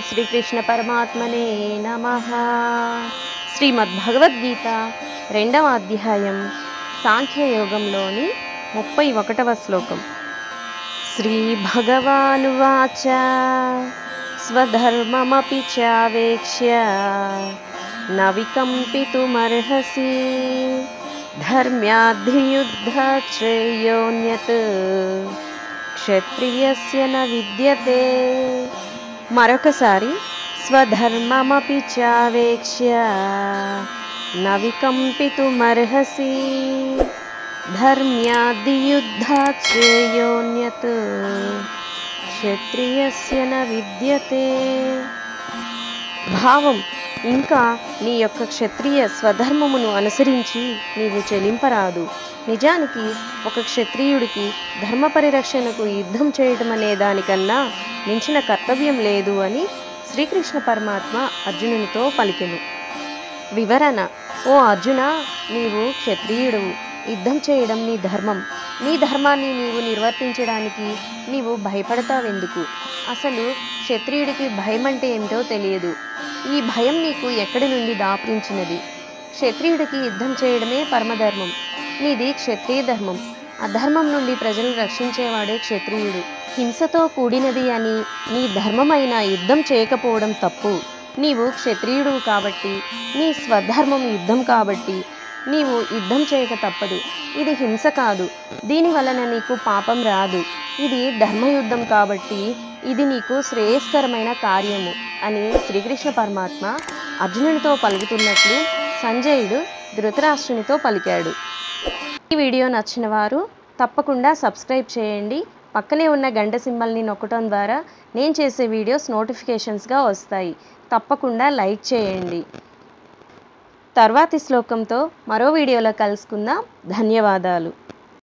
శ్రీకృష్ణ పరమాత్మనే నమః. శ్రీమద్భగవద్గీత 2వ అధ్యాయం సాంఖ్యయోగంలోని 31వ శ్లోకం. శ్రీ భగవానువాచ స్వధర్మమపి చావేక్ష్య న వికంపితుమర్హసి ధర్మ్యాద్ధియుద్ధాత్ శ్రేయోన్యత్ క్షత్రియస్య న విద్యతే. మరొకసారి స్వధర్మమపి చావేక్ష్య న వికంపితుమర్హసి ధర్మ్యాద్ధియుద్ధాత్ శ్రేయోన్యత్ క్షత్రియస్య న విద్యతే. భావం: ఇంకా నీ యొక్క క్షత్రియ స్వధర్మమును అనుసరించి నీవు చెలింపరాదు. నిజానికి ఒక క్షత్రియుడికి ధర్మ పరిరక్షణకు యుద్ధం చేయటం అనే దానికన్నా మించిన కర్తవ్యం లేదు అని శ్రీకృష్ణ పరమాత్మ అర్జునునితో పలికెను. వివరణ: ఓ అర్జున, నీవు క్షత్రియుడవు. యుద్ధం చేయడం నీ ధర్మం. నీ ధర్మాన్ని నీవు నిర్వర్తించడానికి నీవు భయపడతావెందుకు? అసలు క్షత్రియుడికి భయం అంటే ఏమిటో తెలియదు. ఈ భయం నీకు ఎక్కడి నుండి దాపురించినది? క్షత్రియుడికి యుద్ధం చేయడమే పరమధర్మం. నీది క్షత్రియ ధర్మం. అధర్మం నుండి ప్రజలను రక్షించేవాడే క్షత్రియుడు. హింసతో కూడినది అని నీ ధర్మమైన యుద్ధం చేయకపోవడం తప్పు. నీవు క్షత్రియుడు కాబట్టి, నీ స్వధర్మం యుద్ధం కాబట్టి నీవు యుద్ధం చేయక తప్పదు. ఇది హింస కాదు. దీని వలన నీకు పాపం రాదు. ఇది ధర్మయుద్ధం కాబట్టి ఇది నీకు శ్రేయస్కరమైన కార్యము అని శ్రీకృష్ణ పరమాత్మ అర్జునునితో పలుకుతున్నట్లు సంజయుడు ధృతరాష్ట్రునితో పలికాడు. ఈ వీడియో నచ్చిన వారు తప్పకుండా సబ్స్క్రైబ్ చేయండి. పక్కనే ఉన్న గంట సింబల్ని నొక్కడం ద్వారా నేను చేసే వీడియోస్ నోటిఫికేషన్స్గా వస్తాయి. తప్పకుండా లైక్ చేయండి. తర్వాతి శ్లోకంతో మరో వీడియోలో కలుసుకుందాం. ధన్యవాదాలు.